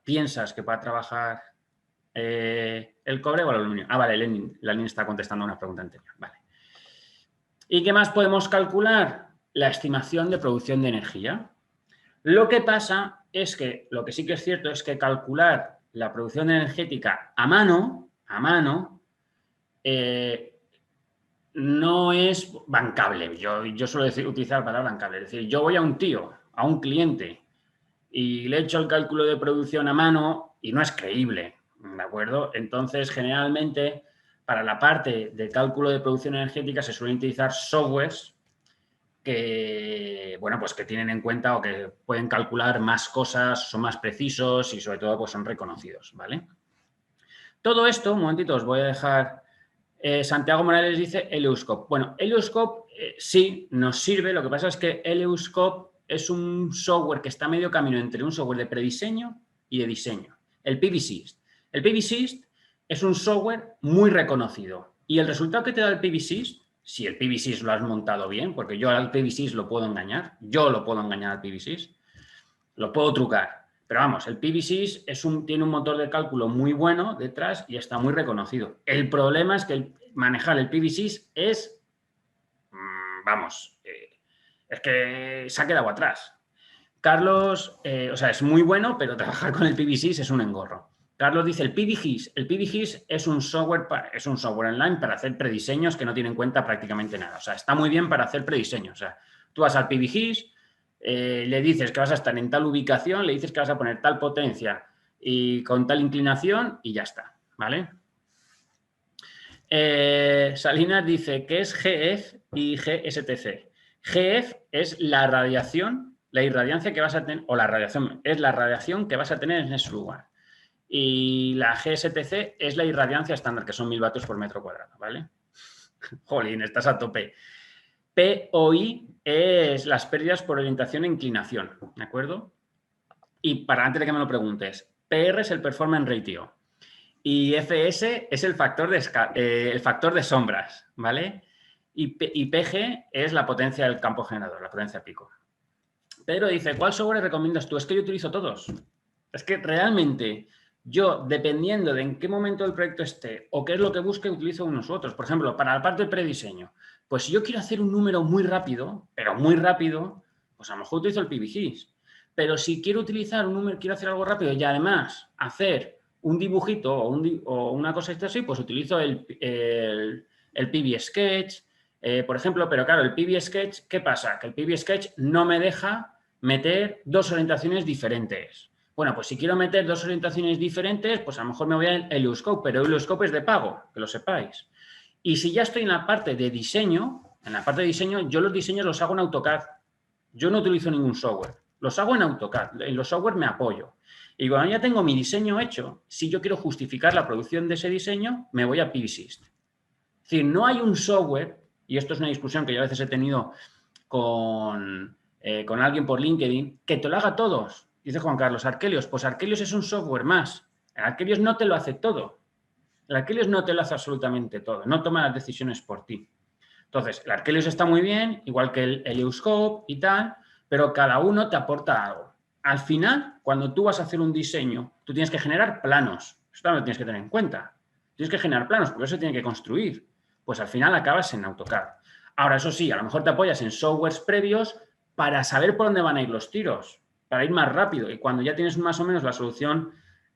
piensas que va a trabajar el cobre o el aluminio. Ah, vale, Lenin está contestando una pregunta anterior, vale. ¿Y qué más podemos calcular? La estimación de producción de energía. Lo que pasa es que, lo que sí que es cierto es que calcular la producción energética a mano, no es bancable. Yo suelo utilizar la palabra bancable. Es decir, yo voy a un tío, a un cliente, y le echo el cálculo de producción a mano y no es creíble, ¿de acuerdo? Entonces, generalmente, para la parte de cálculo de producción energética se suelen utilizar softwares que, bueno, pues que tienen en cuenta o que pueden calcular más cosas, son más precisos y sobre todo pues son reconocidos, ¿vale? Todo esto, un momentito, os voy a dejar... Santiago Morales dice Eleuscope. Bueno, Eleuscope sí nos sirve, lo que pasa es que Eleuscope es un software que está a medio camino entre un software de prediseño y de diseño. El PVSys. El PVSys es un software muy reconocido y el resultado que te da el PVSys, si el PVSys lo has montado bien, porque yo al PVSys lo puedo engañar, al PVSys, lo puedo trucar. Pero vamos, el PVSys tiene un motor de cálculo muy bueno detrás y está muy reconocido. El problema es que manejar el PVSys es, es que se ha quedado atrás. Carlos, es muy bueno, pero trabajar con el PVSys es un engorro. Carlos dice, el PVSys es un software online para hacer prediseños que no tiene en cuenta prácticamente nada. O sea, está muy bien para hacer prediseños. O sea, tú vas al PVSys, le dices que vas a estar en tal ubicación, le dices que vas a poner tal potencia y con tal inclinación y ya está, ¿vale? Salinas dice que es GF y GSTC. GF es la radiación, la irradiancia que vas a tener, o la radiación, es la radiación que vas a tener en ese lugar. Y la GSTC es la irradiancia estándar, que son 1000 vatios por metro cuadrado, ¿vale? Jolín, estás a tope. POI es las pérdidas por orientación e inclinación, ¿de acuerdo? Y antes de que me lo preguntes, PR es el Performance Ratio y FS es el factor de sombras, ¿vale? Y PG es la potencia del campo generador, la potencia pico. Pedro dice, ¿cuál software recomiendas tú? Es que yo utilizo todos. Es que realmente yo, dependiendo de en qué momento del proyecto esté o qué es lo que busque, utilizo unos u otros. Por ejemplo, para la parte de prediseño, pues si yo quiero hacer un número muy rápido, pero muy rápido, pues a lo mejor utilizo el PBGIS. Pero si quiero utilizar un número, quiero hacer algo rápido y además hacer un dibujito o una cosa así, pues utilizo el PB Sketch, por ejemplo, pero claro, el PB Sketch, ¿qué pasa? Que el PB Sketch no me deja meter dos orientaciones diferentes. Bueno, pues si quiero meter dos orientaciones diferentes, pues a lo mejor me voy al Helioscope, pero Helioscope es de pago, que lo sepáis. Y si ya estoy en la parte de diseño, yo los diseños los hago en AutoCAD. Yo no utilizo ningún software. Los hago en AutoCAD. En los software me apoyo. Y cuando ya tengo mi diseño hecho, si yo quiero justificar la producción de ese diseño, me voy a PVSys. Es decir, no hay un software, y esto es una discusión que yo a veces he tenido con alguien por LinkedIn, que te lo haga todos. Dice Juan Carlos, Arquelios, pues Arquelios es un software más. El Arquelios no te lo hace todo. El Arquelios no te lo hace absolutamente todo. No toma las decisiones por ti. Entonces, el Arquelios está muy bien, igual que el Helioscope y tal, pero cada uno te aporta algo. Al final, cuando tú vas a hacer un diseño, tú tienes que generar planos. Esto lo tienes que tener en cuenta. Tienes que generar planos, porque eso se tiene que construir. Pues al final acabas en AutoCAD. Ahora, eso sí, a lo mejor te apoyas en softwares previos para saber por dónde van a ir los tiros, para ir más rápido. Y cuando ya tienes más o menos la solución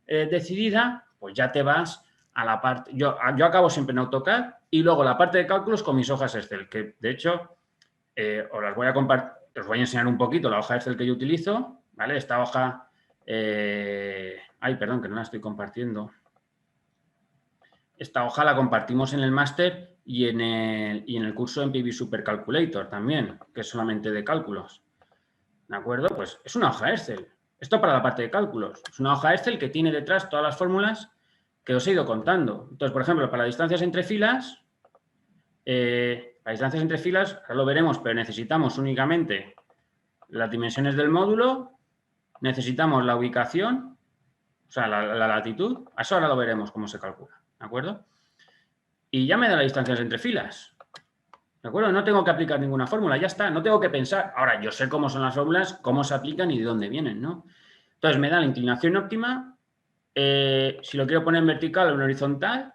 decidida, pues ya te vas a la parte... Yo acabo siempre en AutoCAD y luego la parte de cálculos con mis hojas Excel, que de hecho os las voy a compartir, os voy a enseñar un poquito la hoja Excel que yo utilizo, ¿vale? Esta hoja... ay, perdón, que no la estoy compartiendo. Esta hoja la compartimos en el máster y en el curso en PV Super Calculator también, que es solamente de cálculos. ¿De acuerdo? Pues es una hoja Excel. Esto para la parte de cálculos. Es una hoja Excel que tiene detrás todas las fórmulas que os he ido contando. Entonces, por ejemplo, para distancias entre filas, ahora lo veremos, pero necesitamos únicamente las dimensiones del módulo, necesitamos la ubicación, o sea, la latitud. Eso ahora lo veremos cómo se calcula. ¿De acuerdo? Y ya me da las distancias entre filas. ¿De acuerdo? No tengo que aplicar ninguna fórmula, ya está, no tengo que pensar. Ahora, yo sé cómo son las fórmulas, cómo se aplican y de dónde vienen, ¿no? Entonces, me da la inclinación óptima, si lo quiero poner en vertical o en horizontal,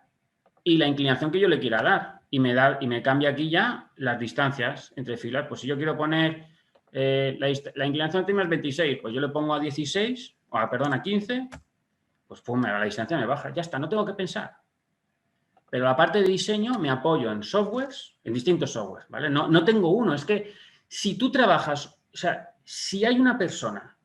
y la inclinación que yo le quiera dar. Y me cambia aquí ya las distancias entre filas. Pues si yo quiero poner la inclinación óptima es 26, pues yo le pongo a 16, perdón, a 15, pues pum, la distancia me baja. Ya está, no tengo que pensar. Pero la parte de diseño me apoyo en softwares, en distintos softwares, ¿vale? No tengo uno. Es que si tú trabajas, o sea, si hay una persona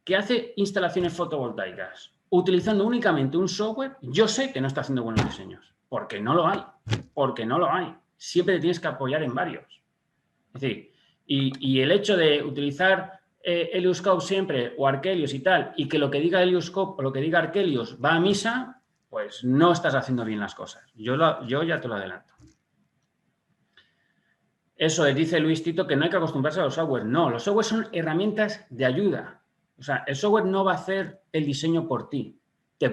que hace instalaciones fotovoltaicas utilizando únicamente un software, yo sé que no está haciendo buenos diseños, porque no lo hay, Siempre te tienes que apoyar en varios. Es decir, y el hecho de utilizar Helioscope siempre o Arquelios y tal, y que lo que diga Helioscope o lo que diga Arquelios va a misa, pues no estás haciendo bien las cosas. Yo ya te lo adelanto. Eso es, dice Luis Tito, que no hay que acostumbrarse a los softwares. No, los softwares son herramientas de ayuda. O sea, el software no va a hacer el diseño por ti. Te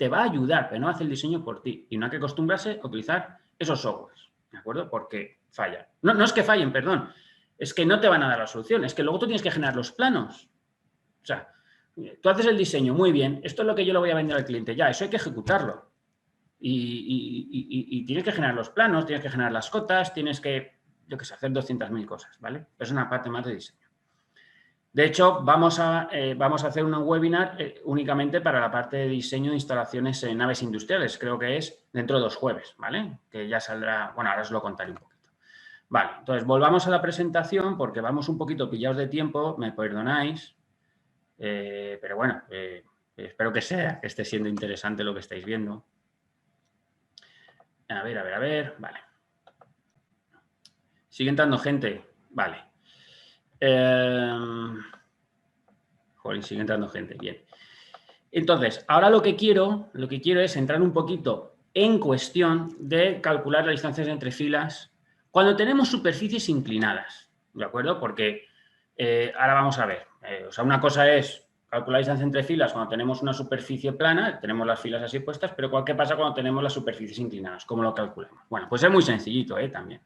va a ayudar, pero no va a hacer el diseño por ti. Y no hay que acostumbrarse a utilizar esos softwares, ¿de acuerdo? Porque fallan. No es que fallen, perdón. Es que no te van a dar la solución. Es que luego tú tienes que generar los planos. O sea, tú haces el diseño, muy bien. Esto es lo que yo le voy a vender al cliente. Ya, eso hay que ejecutarlo. Y tienes que generar los planos, tienes que generar las cotas, tienes que, yo qué sé, hacer 200.000 cosas, ¿vale? Es una parte más de diseño. De hecho, vamos a hacer un webinar únicamente para la parte de diseño de instalaciones en naves industriales. Creo que es dentro de 2 jueves, ¿vale? Que ya saldrá, bueno, ahora os lo contaré un poquito. Vale, entonces volvamos a la presentación porque vamos un poquito pillados de tiempo, me perdonáis, pero bueno, espero que esté siendo interesante lo que estáis viendo. A ver, vale. Sigue entrando gente, vale. Joder, sigue entrando gente, bien. Entonces, ahora lo que quiero es entrar un poquito en cuestión de calcular las distancias entre filas Cuando tenemos superficies inclinadas, ¿de acuerdo? Porque ahora vamos a ver, o sea, una cosa es calcular la distancia entre filas cuando tenemos una superficie plana, tenemos las filas así puestas, pero ¿qué pasa cuando tenemos las superficies inclinadas? ¿Cómo lo calculamos? Bueno, pues es muy sencillito, también.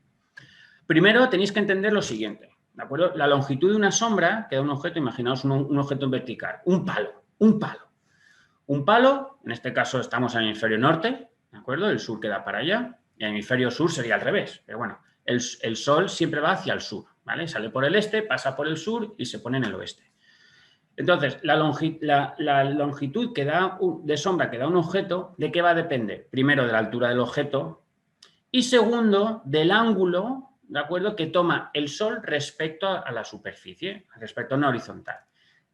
Primero tenéis que entender lo siguiente, ¿de acuerdo? La longitud de una sombra, que da un objeto, imaginaos un objeto en vertical, un palo. Un palo, en este caso estamos en el hemisferio norte, ¿de acuerdo? El sur queda para allá, y el hemisferio sur sería al revés, pero bueno, el sol siempre va hacia el sur, ¿vale? Sale por el este, pasa por el sur y se pone en el oeste. Entonces, la longitud que da de sombra que da un objeto, ¿de qué va a depender? Primero, de la altura del objeto y segundo, del ángulo, ¿de acuerdo?, que toma el sol respecto a la superficie, respecto a una horizontal.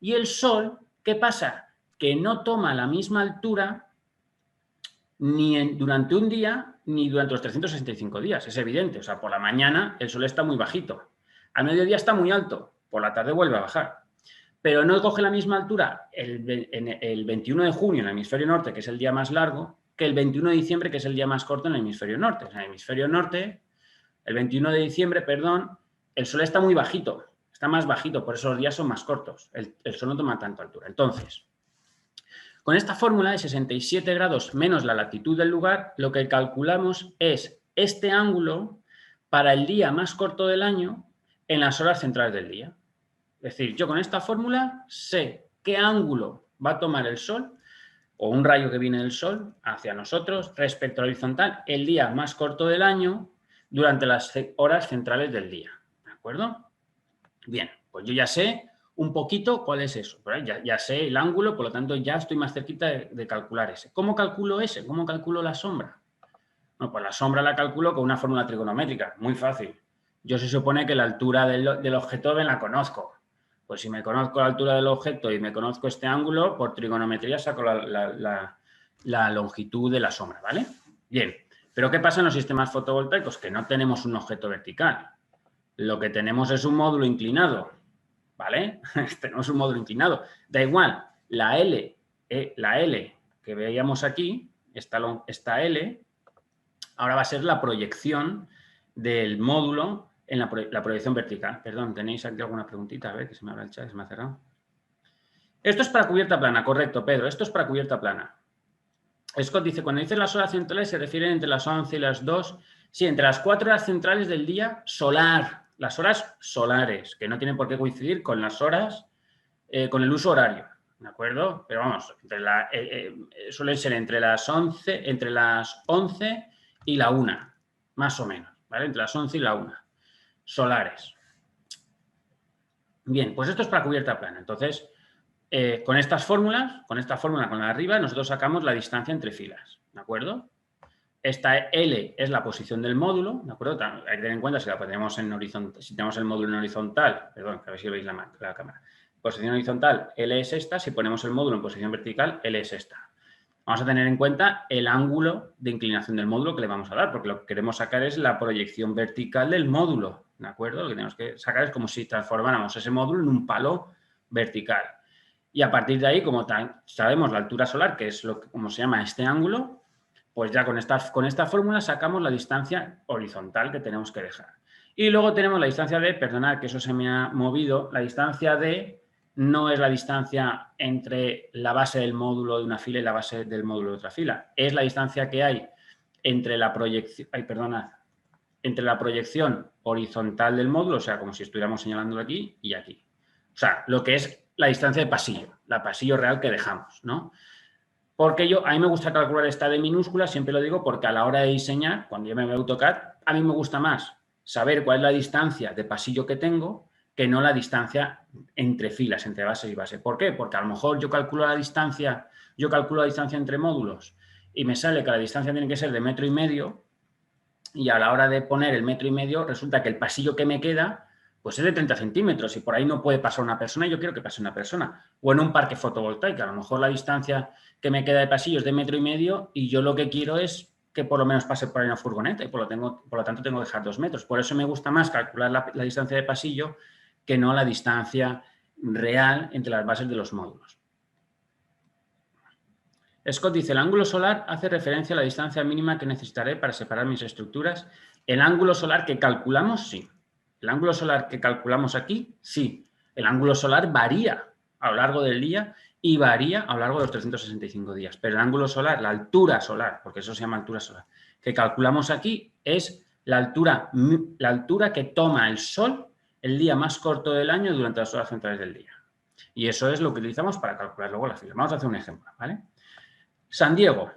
Y el sol, ¿qué pasa? Que no toma la misma altura ni durante un día ni durante los 365 días, es evidente. O sea, por la mañana el sol está muy bajito, al mediodía está muy alto, por la tarde vuelve a bajar. Pero no coge la misma altura el 21 de junio en el hemisferio norte, que es el día más largo, que el 21 de diciembre, que es el día más corto en el hemisferio norte. O sea, en el hemisferio norte, el 21 de diciembre, perdón, el sol está muy bajito, está más bajito, por eso los días son más cortos. El sol no toma tanta altura. Entonces, con esta fórmula de 67 grados menos la latitud del lugar, lo que calculamos es este ángulo para el día más corto del año en las horas centrales del día. Es decir, yo con esta fórmula sé qué ángulo va a tomar el sol o un rayo que viene del sol hacia nosotros respecto a la horizontal el día más corto del año durante las horas centrales del día. ¿De acuerdo? Bien, pues yo ya sé un poquito cuál es eso. Ya sé el ángulo, por lo tanto ya estoy más cerquita de calcular ese. ¿Cómo calculo ese? ¿Cómo calculo la sombra? Bueno, pues la sombra la calculo con una fórmula trigonométrica, muy fácil. Yo se supone que la altura del objeto me la conozco. Pues si me conozco la altura del objeto y me conozco este ángulo, por trigonometría saco la longitud de la sombra, ¿vale? Bien, pero ¿qué pasa en los sistemas fotovoltaicos? Que no tenemos un objeto vertical. Lo que tenemos es un módulo inclinado, ¿vale? Tenemos un módulo inclinado. Da igual, la L que veíamos aquí, esta L, ahora va a ser la proyección del módulo en la proyección vertical. Perdón, ¿tenéis aquí alguna preguntita? A ver, que se me abre el chat, se me ha cerrado. Esto es para cubierta plana, correcto, Pedro. Esto es para cubierta plana. Scott dice, cuando dice las horas centrales se refieren entre las 11 y las 2. Sí, entre las 4 horas centrales del día solar. Las horas solares, que no tienen por qué coincidir con las horas, con el uso horario. ¿De acuerdo? Pero vamos, suelen ser entre las 11 y la 1, más o menos, ¿vale? Entre las 11 y la 1. Solares. Bien, pues esto es para cubierta plana. Entonces, con estas fórmulas, con la de arriba, nosotros sacamos la distancia entre filas, ¿de acuerdo? Esta L es la posición del módulo, ¿de acuerdo? Hay que tener en cuenta si la ponemos en horizontal, si tenemos el módulo en horizontal, perdón, a ver si veis la cámara. Posición horizontal, L es esta. Si ponemos el módulo en posición vertical, L es esta. Vamos a tener en cuenta el ángulo de inclinación del módulo que le vamos a dar, porque lo que queremos sacar es la proyección vertical del módulo, ¿de acuerdo? Lo que tenemos que sacar es como si transformáramos ese módulo en un palo vertical. Y a partir de ahí, como sabemos la altura solar, que es como se llama este ángulo, pues ya con esta fórmula sacamos la distancia horizontal que tenemos que dejar. Y luego tenemos la distancia D, perdonad que eso se me ha movido, la distancia D no es la distancia entre la base del módulo de una fila y la base del módulo de otra fila. Es la distancia que hay entre la proyección, entre la proyección horizontal del módulo, o sea, como si estuviéramos señalándolo aquí y aquí. O sea, lo que es la distancia de pasillo, la pasillo real que dejamos, ¿no? Porque a mí me gusta calcular esta D minúscula, siempre lo digo, porque a la hora de diseñar, cuando yo me veo AutoCAD, a mí me gusta más saber cuál es la distancia de pasillo que tengo que no la distancia entre filas, entre base y base. ¿Por qué? Porque a lo mejor yo calculo la distancia entre módulos y me sale que la distancia tiene que ser de 1,5 metros y a la hora de poner el 1,5 metros resulta que el pasillo que me queda pues es de 30 centímetros y por ahí no puede pasar una persona y yo quiero que pase una persona. O en un parque fotovoltaico, a lo mejor la distancia que me queda de pasillo es de 1,5 metros y yo lo que quiero es que por lo menos pase por ahí una furgoneta y por lo tanto tengo que dejar 2 metros. Por eso me gusta más calcular la distancia de pasillo que no la distancia real entre las bases de los módulos. Scott dice, el ángulo solar hace referencia a la distancia mínima que necesitaré para separar mis estructuras El ángulo solar que calculamos, sí. El ángulo solar que calculamos aquí, sí. El ángulo solar varía a lo largo del día y varía a lo largo de los 365 días. Pero el ángulo solar, la altura solar, porque eso se llama altura solar, que calculamos aquí es la altura que toma el Sol el día más corto del año durante las horas centrales del día. Y eso es lo que utilizamos para calcular luego la fila. Vamos a hacer un ejemplo, ¿vale? San Diego.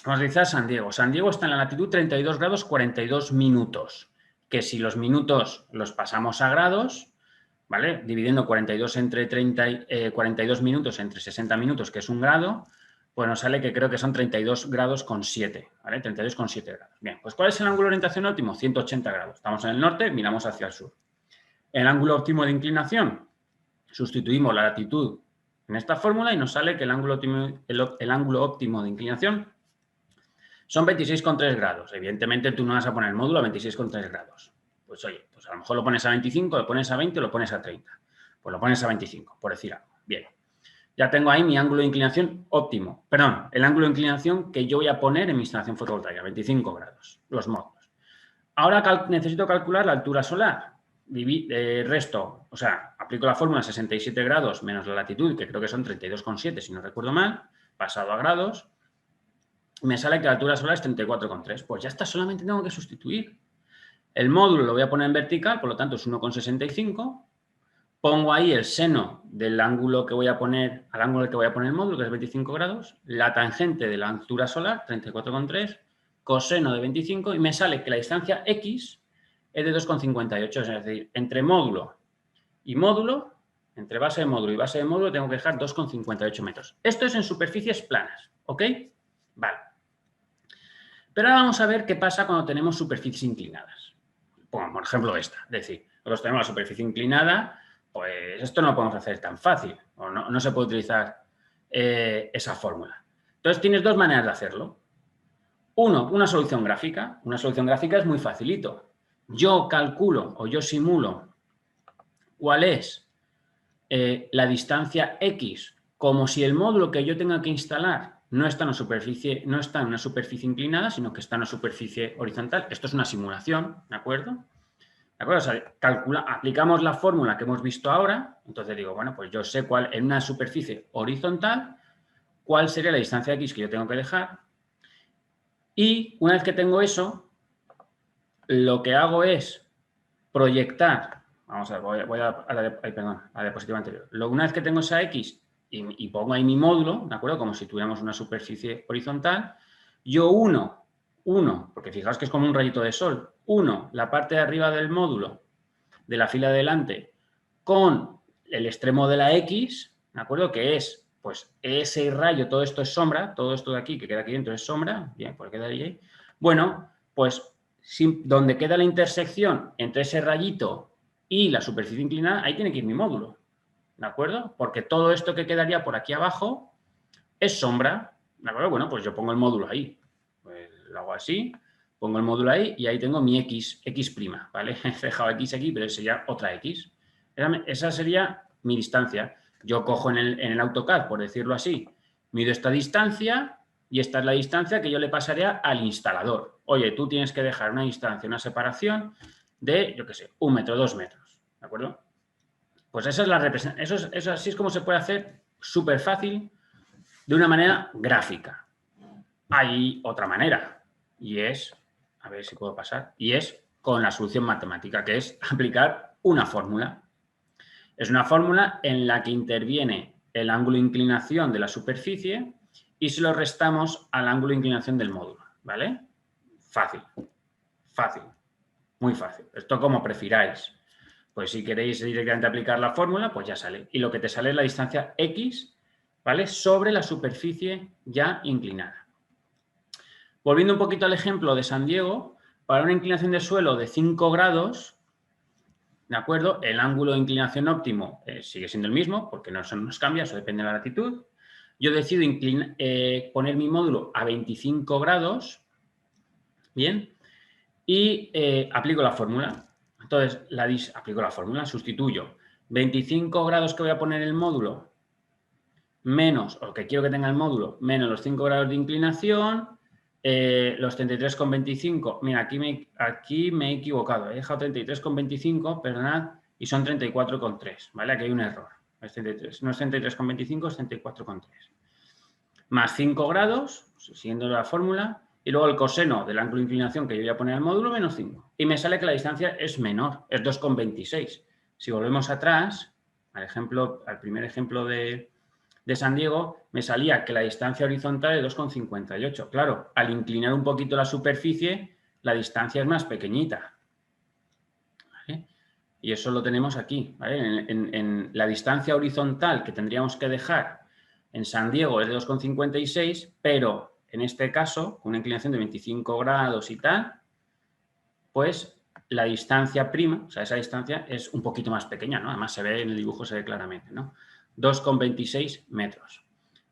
Vamos a utilizar San Diego. San Diego está en la latitud 32 grados 42 minutos, que si los minutos los pasamos a grados, ¿vale? Dividiendo 42 entre 42 minutos entre 60 minutos, que es 1 grado, pues nos sale que creo que son 32 grados con 7, ¿vale? 32,7 grados. Bien, pues ¿cuál es el ángulo de orientación óptimo? 180 grados. Estamos en el norte, miramos hacia el sur. El ángulo óptimo de inclinación, sustituimos la latitud en esta fórmula y nos sale que el ángulo óptimo de inclinación son 26,3 grados. Evidentemente tú no vas a poner el módulo a 26,3 grados. Pues oye, pues a lo mejor lo pones a 25, lo pones a 20 o lo pones a 30. Pues lo pones a 25, por decir algo. Bien. Ya tengo ahí mi ángulo de inclinación óptimo. Perdón, el ángulo de inclinación que yo voy a poner en mi instalación fotovoltaica, 25 grados, los módulos. Ahora necesito calcular la altura solar. Resto, o sea, aplico la fórmula 67 grados menos la latitud, que creo que son 32,7 si no recuerdo mal, pasado a grados, me sale que la altura solar es 34,3. Pues ya está, solamente tengo que sustituir. El módulo lo voy a poner en vertical, por lo tanto es 1,65. Pongo ahí el seno del ángulo que voy a poner, al ángulo que voy a poner el módulo, que es 25 grados, la tangente de la altura solar, 34,3, coseno de 25, y me sale que la distancia X es de 2,58. Es decir, entre módulo y módulo, entre base de módulo y base de módulo, tengo que dejar 2,58 metros. Esto es en superficies planas, ¿ok? Vale. Pero ahora vamos a ver qué pasa cuando tenemos superficies inclinadas. Bueno, por ejemplo esta. Es decir, nosotros tenemos la superficie inclinada, pues esto no lo podemos hacer tan fácil. O no se puede utilizar esa fórmula. Entonces tienes dos maneras de hacerlo. Uno, una solución gráfica. Una solución gráfica es muy facilito. Yo calculo o yo simulo cuál es la distancia X, como si el módulo que yo tenga que instalar no está en una superficie inclinada, sino que está en una superficie horizontal. Esto es una simulación, ¿de acuerdo? ¿De acuerdo? O sea, aplicamos la fórmula que hemos visto ahora, entonces digo, bueno, pues yo sé cuál, en una superficie horizontal, cuál sería la distancia X que yo tengo que dejar. Y una vez que tengo eso, lo que hago es proyectar, vamos a ver, voy a la diapositiva anterior. Una vez que tengo esa X y pongo ahí mi módulo, ¿de acuerdo? Como si tuviéramos una superficie horizontal, yo uno, porque fijaos que es como un rayito de sol, la parte de arriba del módulo, de la fila de delante, con el extremo de la X, ¿de acuerdo? Que es, pues, ese rayo, todo esto es sombra, todo esto de aquí, que queda aquí dentro es sombra, bien, pues quedaría ahí. Bueno, pues, donde queda la intersección entre ese rayito y la superficie inclinada, ahí tiene que ir mi módulo, ¿de acuerdo? Porque todo esto que quedaría por aquí abajo es sombra, ¿de acuerdo? Bueno, pues yo pongo el módulo ahí, pues lo hago así, pongo el módulo ahí y ahí tengo mi X', ¿vale? He dejado X aquí, pero sería otra X. Esa sería mi distancia. Yo cojo en el AutoCAD, por decirlo así, mido esta distancia y esta es la distancia que yo le pasaría al instalador. Oye, tú tienes que dejar una distancia, una separación de, yo qué sé, 1 metro, 2 metros, ¿de acuerdo? Pues esa es la representación. Eso así es como se puede hacer súper fácil de una manera gráfica. Hay otra manera y es, a ver si puedo pasar, y es con la solución matemática, que es aplicar una fórmula. Es una fórmula en la que interviene el ángulo de inclinación de la superficie y se lo restamos al ángulo de inclinación del módulo, ¿vale? Fácil, fácil, muy fácil. Esto como prefiráis. Pues si queréis directamente aplicar la fórmula, pues ya sale. Y lo que te sale es la distancia X, ¿vale? Sobre la superficie ya inclinada. Volviendo un poquito al ejemplo de San Diego, para una inclinación de suelo de 5 grados, ¿de acuerdo? El ángulo de inclinación óptimo sigue siendo el mismo, porque no nos cambia, eso depende de la latitud. Yo decido poner mi módulo a 25 grados, ¿bien? Y aplico la fórmula. Entonces, aplico la fórmula, sustituyo 25 grados que voy a poner el módulo menos, o que quiero que tenga el módulo, menos los 5 grados de inclinación, Los 33,25, mira, aquí me he equivocado, he dejado 33,25, perdonad, y son 34,3, ¿vale? Aquí hay un error, es 33, no es 33,25, es 34,3. Más 5 grados, siguiendo la fórmula, y luego el coseno del ángulo de inclinación que yo voy a poner al módulo, menos 5. Y me sale que la distancia es menor, es 2,26. Si volvemos atrás, al primer ejemplo de San Diego, me salía que la distancia horizontal es 2,58. Claro, al inclinar un poquito la superficie, la distancia es más pequeñita. ¿Vale? Y eso lo tenemos aquí. ¿Vale? En la distancia horizontal que tendríamos que dejar en San Diego es de 2,56, pero en este caso, con una inclinación de 25 grados y tal, pues la distancia prima, o sea, esa distancia es un poquito más pequeña, ¿no? Además se ve en el dibujo, se ve claramente, ¿no? 2,26 metros.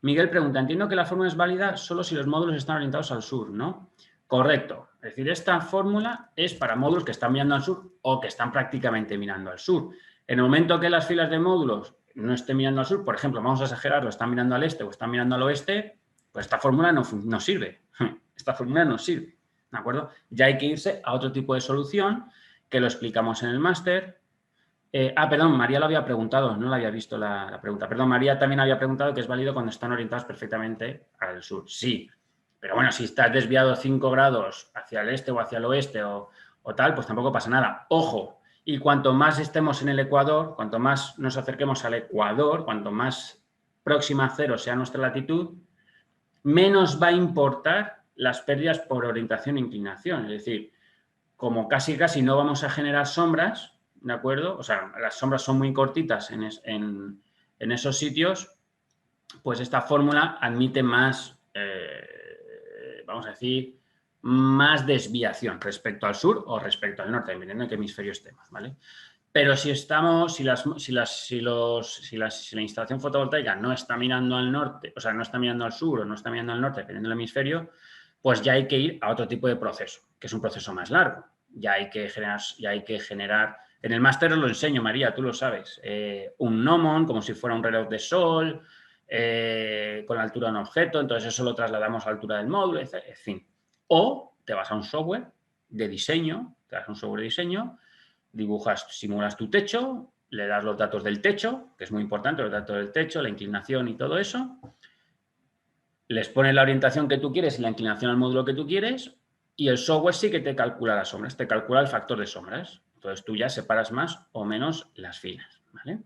Miguel pregunta, entiendo que la fórmula es válida solo si los módulos están orientados al sur, ¿no? Correcto. Es decir, esta fórmula es para módulos que están mirando al sur o que están prácticamente mirando al sur. En el momento que las filas de módulos no estén mirando al sur, por ejemplo, vamos a exagerarlo, están mirando al este o están mirando al oeste, pues esta fórmula no sirve. Esta fórmula no sirve, ¿de acuerdo? Ya hay que irse a otro tipo de solución que lo explicamos en el máster. Perdón, María lo había preguntado, no la había visto la pregunta. Perdón, María también había preguntado que es válido cuando están orientados perfectamente al sur. Sí, pero bueno, si estás desviado 5 grados hacia el este o hacia el oeste o tal, pues tampoco pasa nada. Ojo, y cuanto más estemos en el ecuador, cuanto más nos acerquemos al ecuador, cuanto más próxima a cero sea nuestra latitud, menos va a importar las pérdidas por orientación e inclinación. Es decir, como casi no vamos a generar sombras, ¿de acuerdo? O sea, las sombras son muy cortitas en esos sitios, pues esta fórmula admite más, vamos a decir, más desviación respecto al sur o respecto al norte, dependiendo de qué hemisferio estemos, ¿vale? Pero si la instalación fotovoltaica no está mirando al norte, o sea, no está mirando al sur o no está mirando al norte, dependiendo del hemisferio, pues ya hay que ir a otro tipo de proceso, que es un proceso más largo. Ya hay que generar, en el máster os lo enseño, María, tú lo sabes, un gnomon, como si fuera un reloj de sol, con la altura de un objeto, entonces eso lo trasladamos a la altura del módulo, en fin. O te vas a un software de diseño, dibujas, simulas tu techo, le das los datos del techo, que es muy importante, los datos del techo, la inclinación y todo eso, les pones la orientación que tú quieres y la inclinación al módulo que tú quieres, y el software sí que te calcula las sombras, te calcula el factor de sombras. Entonces tú ya separas más o menos las filas, ¿vale?